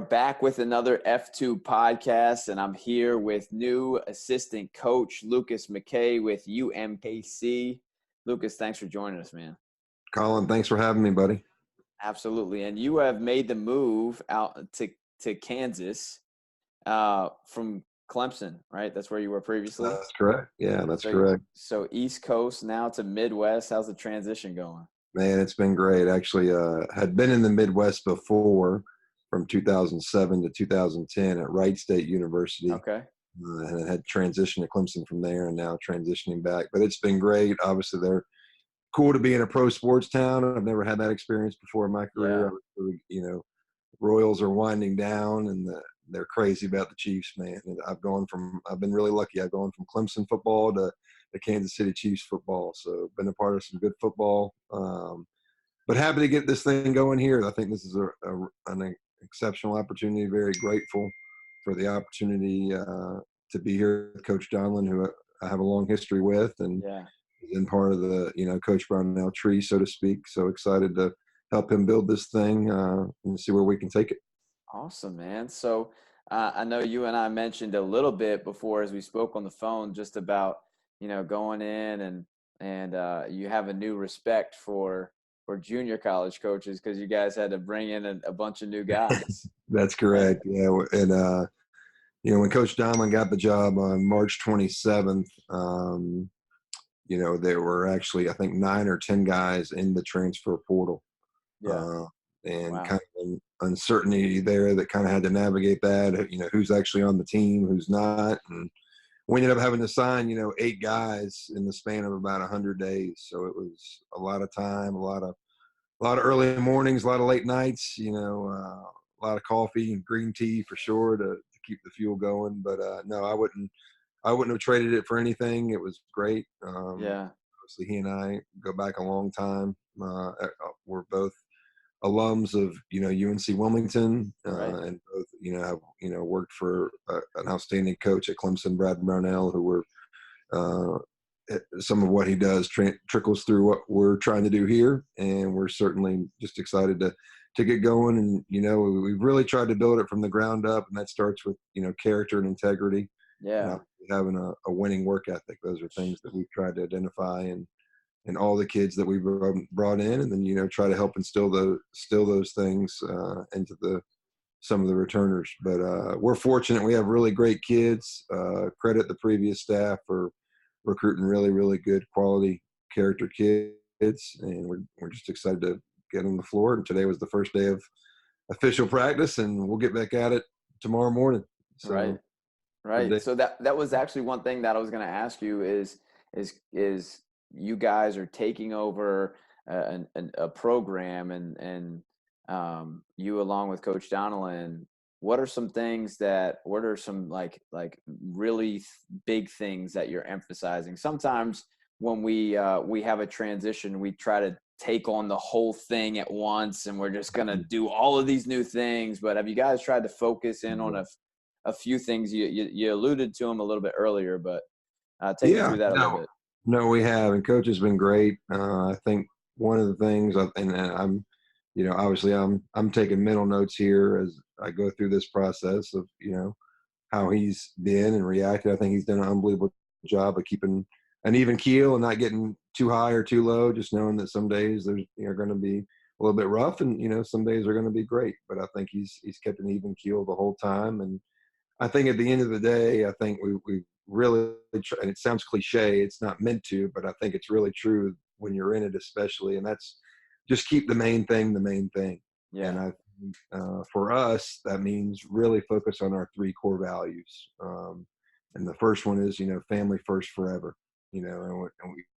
back with another F2 podcast, and I'm here with new assistant coach Lucas McKay with UMKC. Lucas, thanks for joining us, man. Colin, thanks for having me, buddy. Absolutely. And you have made the move out to Kansas from Clemson, right? That's where you were previously? That's correct. Yeah, that's correct. So East Coast now to Midwest. How's the transition going? Man, it's been great. Actually, had been in the Midwest before from 2007 to 2010 at Wright State University. Okay. And had transitioned to Clemson from there and now transitioning back. But it's been great. Obviously, they're cool to be in a pro sports town. I've never had that experience before in my career. Yeah. Royals are winding down and they're crazy about the Chiefs, man. And I've been really lucky. I've gone from Clemson football to the Kansas City Chiefs football. So been a part of some good football. But happy to get this thing going here. I think this is an exceptional opportunity. Very grateful for the opportunity to be here with Coach Donlin, who I have a long history with, and been part of the Coach Brownell tree, so to speak. So excited to help him build this thing and see where we can take it. Awesome, man. So I know you and I mentioned a little bit before as we spoke on the phone just about going in and you have a new respect for junior college coaches because you guys had to bring in a bunch of new guys. That's correct. Yeah. And, when Coach Donlin got the job on March 27th, there were actually, I think, 9 or 10 guys in the transfer portal. Yeah. Kind of an uncertainty there that kind of had to navigate that, who's actually on the team, who's not. And we ended up having to sign, 8 guys in the span of about 100 days. So it was a lot of time, a lot of early mornings, a lot of late nights, a lot of coffee and green tea for sure to keep the fuel going. But no, I wouldn't have traded it for anything. It was great. Obviously he and I go back a long time. We're both alums of, UNC Wilmington, and both, have, worked for an outstanding coach at Clemson, Brad Brownell, who were, some of what he does trickles through what we're trying to do here. And we're certainly just excited to get going. And, we've really tried to build it from the ground up, and that starts with, character and integrity. Yeah. Having a winning work ethic. Those are things that we've tried to identify and all the kids that we've brought in, and then, try to help instill those things into some of the returners. But we're fortunate. We have really great kids. Credit the previous staff for recruiting really, really good quality character kids. And we're just excited to get on the floor. And today was the first day of official practice, and we'll get back at it tomorrow morning. So, Right. So that was actually one thing that I was going to ask you is you guys are taking over a program and you along with Coach Donlin, what are some like really big things that you're emphasizing? Sometimes when we have a transition, we try to take on the whole thing at once and we're just going to do all of these new things. But have you guys tried to focus in on a few things? You alluded to them a little bit earlier, but take me through that a little bit. No, we have, and Coach has been great. I think one of the things, and I'm, obviously I'm taking mental notes here as I go through this process of, how he's been and reacted. I think he's done an unbelievable job of keeping an even keel and not getting too high or too low, just knowing that some days are going to be a little bit rough and, some days are going to be great. But I think he's kept an even keel the whole time. And I think at the end of the day, I think we really try, and it sounds cliche, it's not meant to, but I think it's really true when you're in it, especially, and that's just keep the main thing the main thing. Yeah. And for us, that means really focus on our 3 core values. And the first one is, family first forever. And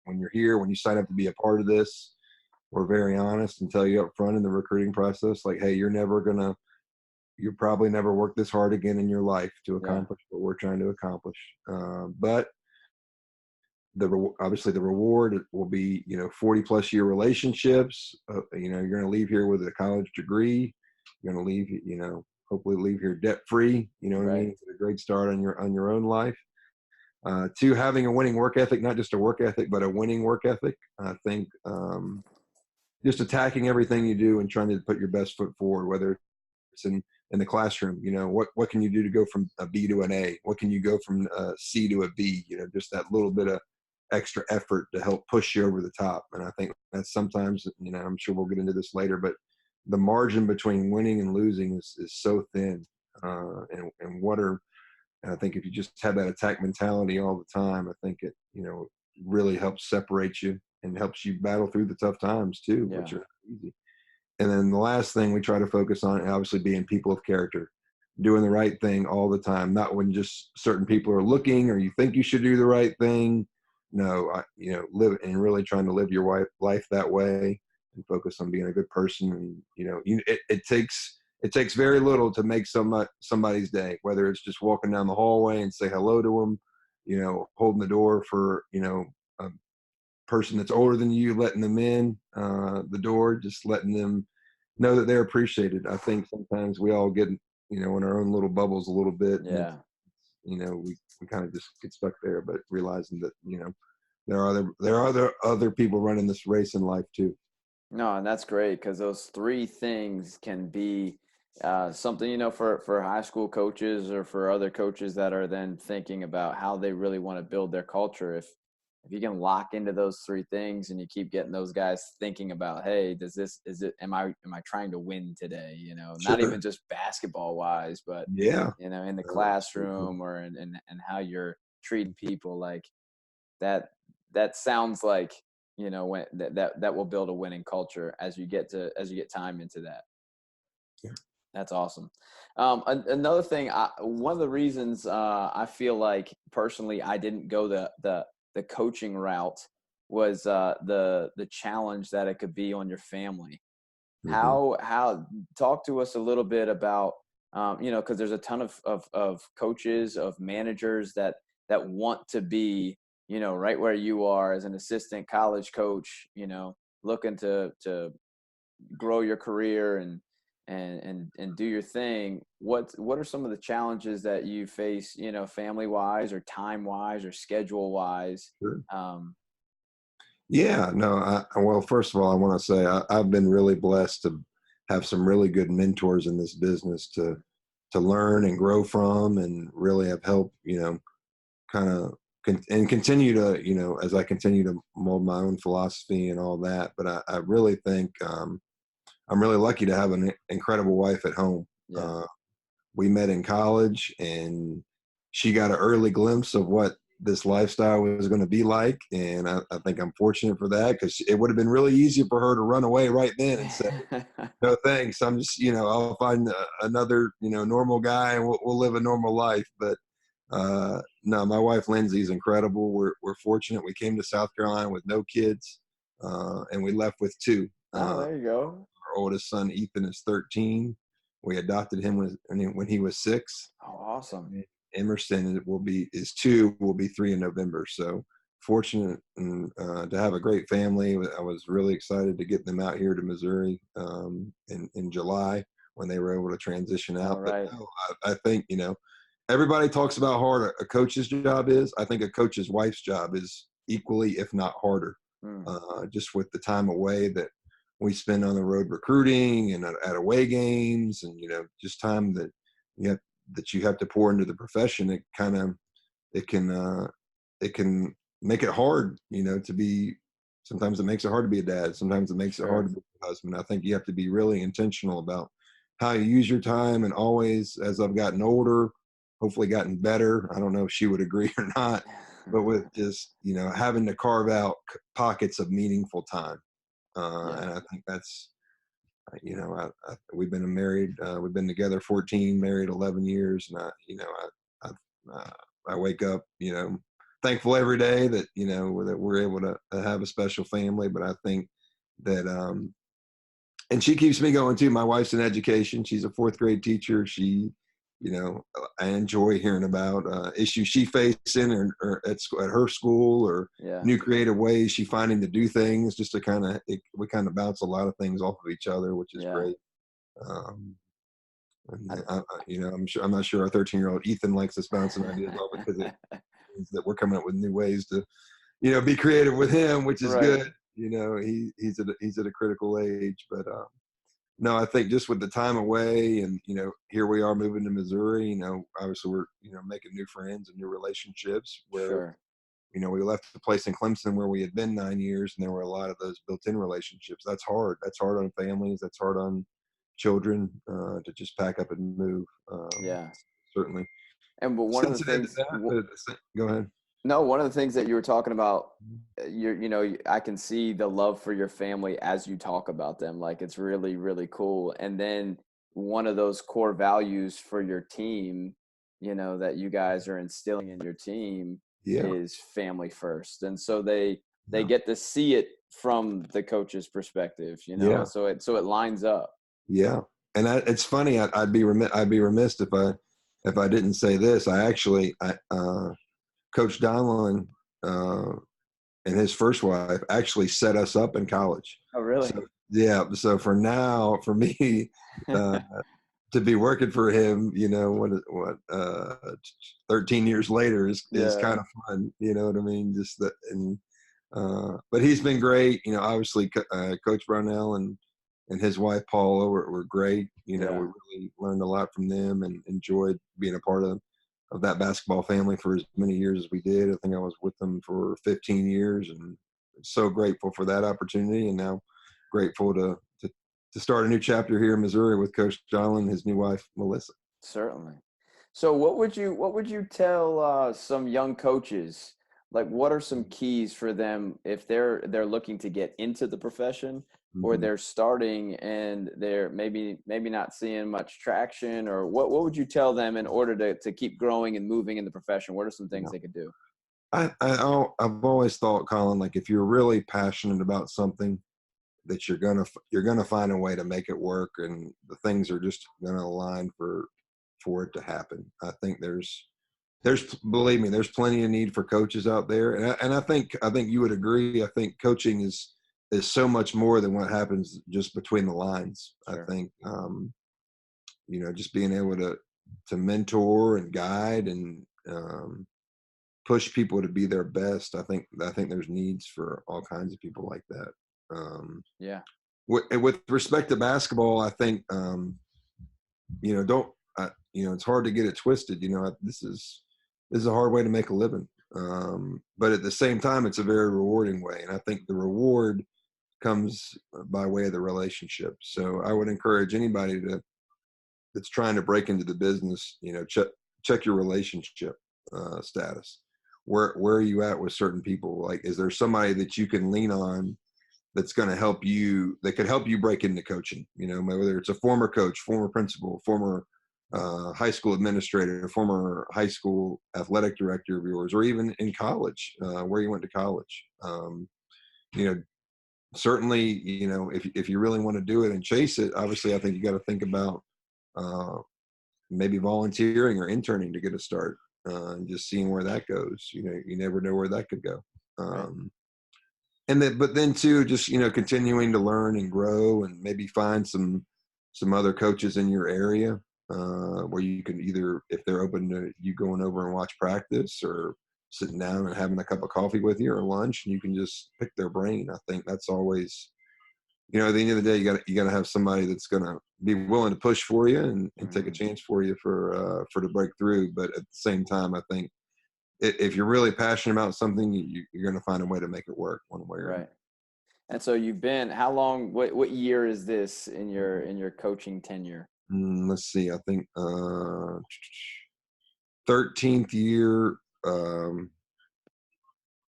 when you're here, when you sign up to be a part of this, we're very honest and tell you up front in the recruiting process, like, hey, you'll probably never work this hard again in your life to accomplish what we're trying to accomplish. But obviously the reward will be, 40+ year relationships. You're going to leave here with a college degree. You're going to leave, hopefully leave here debt free. You know what I mean? It's a great start on your own life. 2, having a winning work ethic, not just a work ethic, but a winning work ethic. I think just attacking everything you do and trying to put your best foot forward, whether it's in in the classroom. What can you do to go from a B to an A? What can you go from a C to a B? Just that little bit of extra effort to help push you over the top. And I think that's sometimes, I'm sure we'll get into this later, but the margin between winning and losing is so thin. And I think if you just have that attack mentality all the time, I think it, really helps separate you and helps you battle through the tough times too, which Yeah. are not easy. And then the last thing we try to focus on, obviously, being people of character, doing the right thing all the time, not when just certain people are looking or you think you should do the right thing. No, live and really trying to live your life that way and focus on being a good person. And, it takes very little to make somebody's day, whether it's just walking down the hallway and say hello to them, holding the door for, a person that's older than you, letting them in the door, just letting them know that they're appreciated. I think sometimes we all get, in our own little bubbles a little bit. And Yeah. we kind of just get stuck there, but realizing that, there are other people running this race in life too. No, and that's great because those three things can be something, for high school coaches or for other coaches that are then thinking about how they really want to build their culture. If you can lock into those three things and you keep getting those guys thinking about, hey, am I trying to win today? Not Sure. even just basketball wise, but Yeah. in the Absolutely. classroom or in how you're treating people like that. That sounds like, when that will build a winning culture as you get time into that. Yeah. That's awesome. Another thing, one of the reasons I feel like personally I didn't go the coaching route was the challenge that it could be on your family. Hmm. How talk to us a little bit about because there's a ton of coaches, of managers that want to be, right where you are as an assistant college coach, looking to grow your career and do your thing. What are some of the challenges that you face, family wise or time wise or schedule wise? Sure. um Yeah, no, well, first of all, I want to say I've been really blessed to have some really good mentors in this business to learn and grow from, and really have helped, kind of and continue to, as I continue to mold my own philosophy and all that. But I really think I'm really lucky to have an incredible wife at home. yeah. Uh, we met in college, and she got an early glimpse of what this lifestyle was going to be like. And I think I'm fortunate for that, because it would have been really easy for her to run away right then and say, no, thanks. I'm just, I'll find another, normal guy, and we'll live a normal life. But no, my wife Lindsay is incredible. We're fortunate. We came to South Carolina with no kids, and we left with two. Oh, there you go. Our oldest son Ethan is 13. We adopted him when he was 6. Oh, awesome. Emerson is 2, will be 3 in November. So fortunate and to have a great family. I was really excited to get them out here to Missouri in July when they were able to transition All out. But right. no, I think, everybody talks about how hard a coach's job is. I think a coach's wife's job is equally, if not harder, Mm, just with the time away that we spend on the road recruiting and at away games, and just time you have you have to pour into the profession. It can make it hard, to be. Sometimes it makes it hard to be a dad. Sometimes it makes it hard sure. to be a husband. I think you have to be really intentional about how you use your time, and always, as I've gotten older, hopefully gotten better. I don't know if she would agree or not, but with just having to carve out pockets of meaningful time. Yeah. And I think that's, we've been married, we've been together 14, married 11 years. And I wake up, thankful every day that, that we're able to have a special family. But I think that, and she keeps me going too. My wife's in education. She's a 4th grade teacher. I enjoy hearing about issues she facing, or at her school, or Yeah. new creative ways she finding to do things, just to we kind of bounce a lot of things off of each other, which is Yeah. great. Um, and I, I'm not sure our 13-year-old Ethan likes us bouncing ideas off, because it means that we're coming up with new ways to, be creative with him, which is right. good. He's at a critical age. But no, I think just with the time away and, here we are moving to Missouri, obviously we're, making new friends and new relationships where, Sure. we left the place in Clemson where we had been 9 years, and there were a lot of those built-in relationships. That's hard. That's hard on families. That's hard on children to just pack up and move. Yeah. Certainly And but one of the sensitive to things, that. But go ahead. no, one of the things that you were talking about, I can see the love for your family as you talk about them. Like it's really, really cool. And then one of those core values for your team, that you guys are instilling in your team Yeah, is family first. And so they yeah, get to see it from the coach's perspective, yeah, so it lines up. yeah. And it's funny. I'd be remiss if I didn't say this. Coach Donlin uh, and his first wife actually set us up in college. Oh, really? So yeah. So for me, uh, to be working for him, what 13 years later is Yeah. kind of fun. You know what I mean? Just that, and but he's been great. Obviously, Coach Brownell and his wife Paula were great. We Yeah. really learned a lot from them and enjoyed being a part of that basketball family for as many years as we did. I think I was with them for 15 years, and so grateful for that opportunity. And now grateful to start a new chapter here in Missouri with Coach John and his new wife Melissa. Certainly. So what would you tell some young coaches? Like what are some keys for them if they're looking to get into the profession, or Mm-hmm. they're starting and they're maybe not seeing much traction, or what would you tell them in order to keep growing and moving in the profession? What are some things Yeah. they could do? I've always thought, Colin, like if you're really passionate about something, that you're gonna find a way to make it work, and the things are just gonna align for it to happen. I think there's believe me, there's plenty of need for coaches out there, and I think you would agree. I think coaching is so much more than what happens just between the lines. I Sure. think just being able to mentor and guide and push people to be their best. I think there's needs for all kinds of people like that. Yeah. With respect to basketball, I think don't it's hard to get it twisted. This is a hard way to make a living, but at the same time, it's a very rewarding way, and I think the reward comes by way of the relationship. So I would encourage anybody that's trying to break into the business, check your relationship status. Where are you at with certain people? Like, is there somebody that you can lean on that's going to help you, that could help you break into coaching? Whether it's a former coach, former principal, former high school administrator, former high school athletic director of yours, or even in college, where you went to college. You know, Certainly, if you really want to do it and chase it, obviously, I think you got to think about uh, maybe volunteering or interning to get a start, and just seeing where that goes. You never know where that could go. Right. Um, but then too, just continuing to learn and grow, and maybe find some other coaches in your area where you can either, if they're open to you going over and watch practice, or sitting down and having a cup of coffee with you or lunch, and you can just pick their brain. I think that's always, at the end of the day, you gotta have somebody that's gonna be willing to push for you and take a Hmm. chance for you for to break through. But at the same time, I think if you're really passionate about something, you're gonna find a way to make it work one way or Right. And so you've been how long? What year is this in your another. coaching tenure? Let's see. I think 13th year,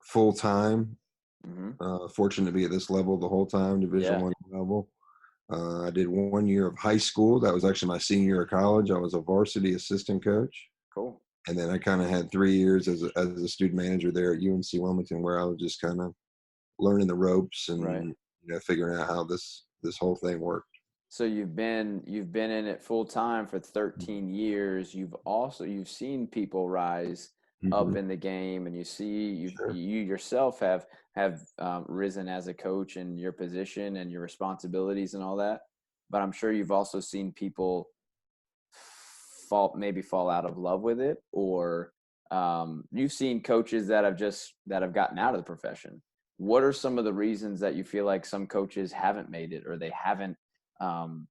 full time. Hmm. Fortunate to be at this level the whole time, Division Yeah. One level. I did 1 year of high school. That was actually my senior year of college. I was a varsity assistant coach, Cool. and then I kind of had 3 years as a student manager there at UMC Wilmington, where I was just kind of learning the ropes Right. and figuring out how this whole thing worked. So you've been in it full time for 13 years. You've seen people rise up Mm-hmm. in the game, and Sure. you yourself have risen as a coach in your position and your responsibilities and all that. But I'm sure you've also seen people fall out of love with it, or you've seen coaches that have gotten out of the profession. What are some of the reasons that you feel like some coaches haven't made it, or they haven't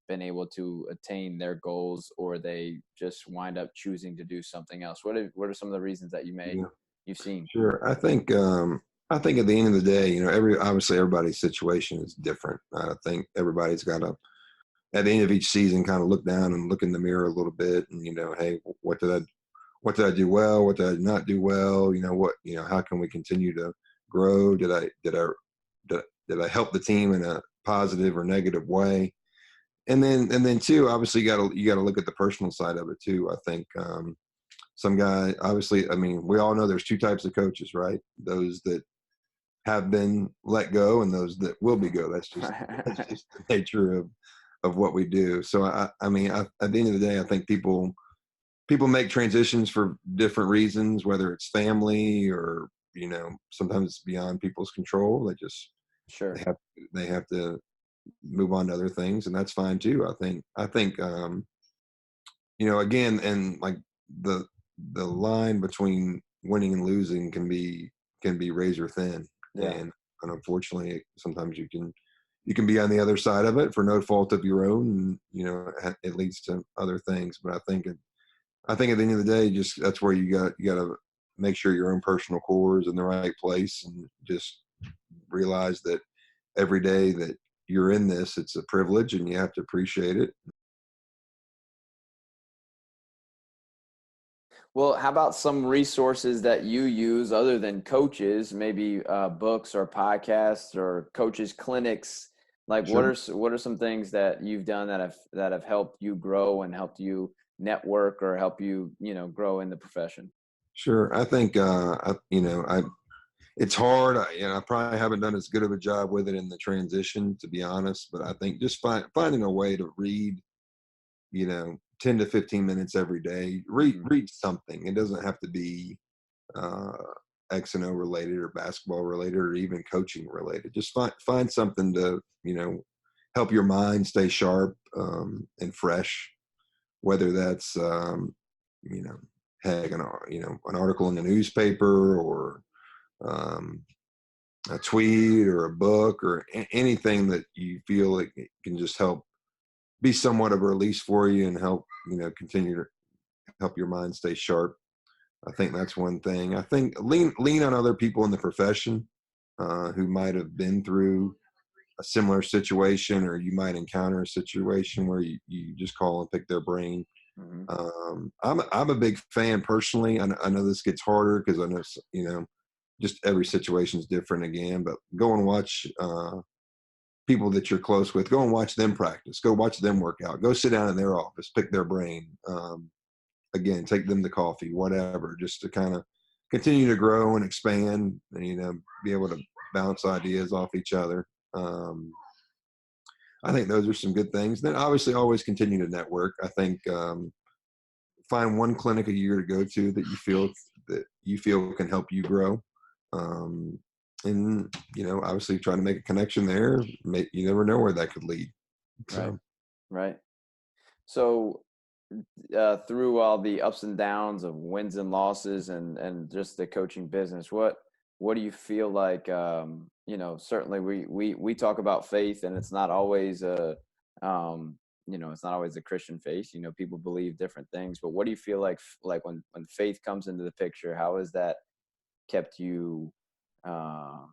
been able to attain their goals, or they just wind up choosing to do something else? What are some of the reasons that Yeah, you've seen? sure. I think at the end of the day, obviously everybody's situation is different. I think everybody's got to, at the end of each season, kind of look down and look in the mirror a little bit, and hey, what did I do well? What did I not do well? How can we continue to grow? Did I help the team in a positive or negative way? And then too, obviously you gotta look at the personal side of it too. I think some guy, obviously, I mean, we all know there's two types of coaches, right? Those that have been let go and those that will be go. That's just the nature of what we do. So I mean, at the end of the day, I think people make transitions for different reasons, whether it's family or sometimes it's beyond people's control. They Sure. have they have to move on to other things, and that's fine too. Again, and like the the line between winning and losing can be razor thin, Yeah. and unfortunately, sometimes you can be on the other side of it for no fault of your own, and it leads to other things. But I think at the end of the day, just that's where you got to make sure your own personal core is in the right place, and just realize that every day that you're in this, it's a privilege, and you have to appreciate it. Well, how about some resources that you use other than coaches, maybe books or podcasts or coaches clinics? Like, Sure, what are some things that you've done that have helped you grow and helped you network or help you, grow in the profession? sure. I think it's hard. I probably haven't done as good of a job with it in the transition, to be honest. But I think just finding a way to read, 10 to 15 minutes every day. Read Hmm. read something. It doesn't have to be uh, X and O related or basketball related or even coaching related. Just find something to help your mind stay sharp and fresh. Whether that's you know heck an article in the newspaper or um, a tweet or a book or anything that you feel like it can just help be somewhat of a release for you and help continue to help your mind stay sharp. I think that's one thing. I think lean on other people in the profession who might have been through a similar situation, or you might encounter a situation where you just call and pick their brain. Hmm. I'm a big fan personally. I know this gets harder because I know just every situation is different again. But go and watch people that you're close with. Go and watch them practice. Go watch them work out. Go sit down in their office, pick their brain. Again, take them to coffee, whatever, just to kind of continue to grow and expand, and be able to bounce ideas off each other. Um, I think those are some good things. Then obviously always continue to network. I think find one clinic a year to go to that you feel can help you grow. Um, and obviously try to make a connection there. You never know where that could lead. Right. So Right. So, through all the ups and downs of wins and losses and just the coaching business, what do you feel like? Certainly we talk about faith, and it's not always um, it's not always a Christian faith. People believe different things, but what do you feel like when faith comes into the picture? How has that kept you? Uh,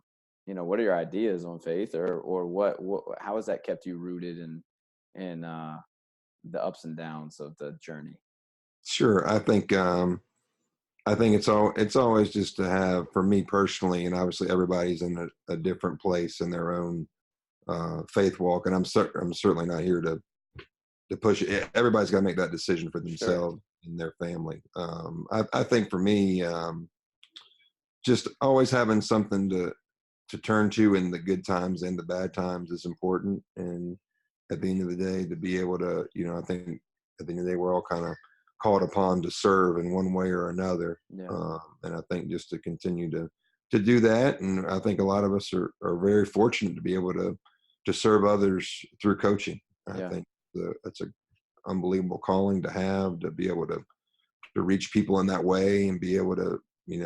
what are your ideas on faith, or what how has that kept you rooted in the ups and downs of the journey? sure, I think it's always just to have, for me personally, and obviously everybody's in a different place in their own faith walk, and I'm certainly not here to push it. Everybody's got to make that decision for Sure. themselves and their family. I think for me, just always having something to turn to in the good times and the bad times is important. And at the end of the day, to be able to, I think at the end of the day, we're all kind of called upon to serve in one way or another. Yeah. And I think just to continue to do that, and I think a lot of us are very fortunate to be able to serve others through coaching. I Yeah. think that's a unbelievable calling to have, to be able to reach people in that way and be able to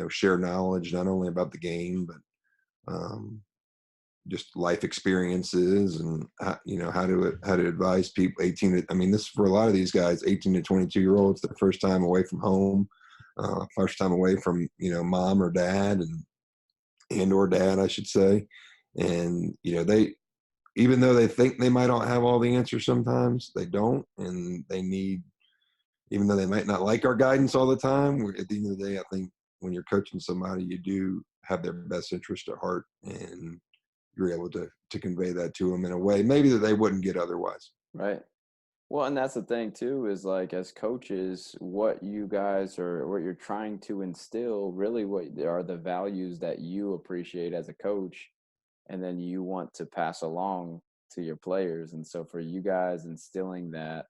share knowledge not only about the game but um, just life experiences and how to advise people 18 to, I mean, this for a lot of these guys 18 to 22 year olds, their first time away from home, first time away from mom or dad and or dad, I should say. And they, even though they think they might not have all the answers, sometimes they don't, and they need, even though they might not like our guidance all the time, at the end of the day, I think when you're coaching somebody, you do have their best interest at heart, and you're able to convey that to them in a way maybe that they wouldn't get otherwise. Right. Well, and that's the thing too, is like as coaches, what you guys are, what you're trying to instill, really what are the values that you appreciate as a coach, and then you want to pass along to your players. And so for you guys instilling that,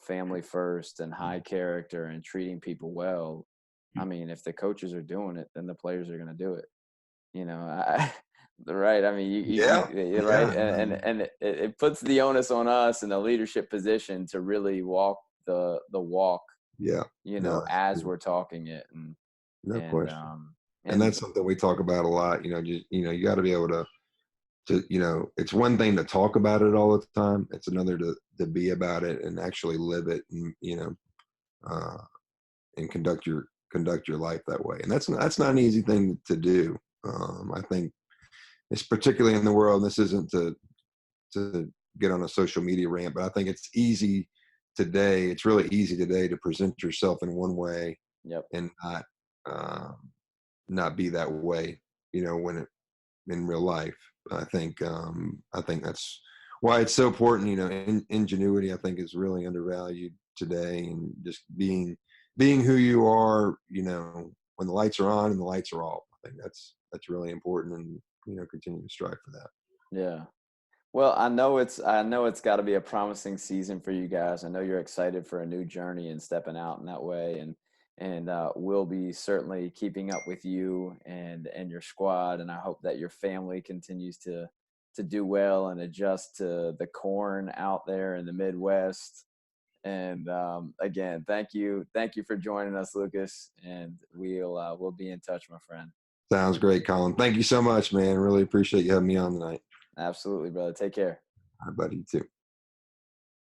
family first and high character and treating people well, I mean, if the coaches are doing it, then the players are going to do it. I, right. I mean, Yeah, right. yeah, And it puts the onus on us in a leadership position to really walk the walk, yeah. No, that's as true. we're talking it. No And, question. And and that's something we talk about a lot. Just you got to be able to it's one thing to talk about it all the time. It's another to be about it and actually live it, and uh, and conduct your life that way. And that's not an easy thing to do. I think it's particularly in the world. And this isn't to get on a social media rant, but I think it's easy today. It's really easy today to present yourself in one way yep. and not be that way. When in real life. I think that's why it's so important. Ingenuity, I think, is really undervalued today, and just being who you are. When the lights are on and the lights are off. I think that's really important, and continue to strive for that. Yeah. Well, I know it's got to be a promising season for you guys. I know you're excited for a new journey and stepping out in that way, and we'll be certainly keeping up with you and your squad. And I hope that your family continues to do well and adjust to the corn out there in the Midwest. And again, thank you for joining us, Lucas. And we'll be in touch, my friend. Sounds great, Colin. Thank you so much, man. Really appreciate you having me on tonight. Absolutely, brother. Take care. All right, buddy. You too.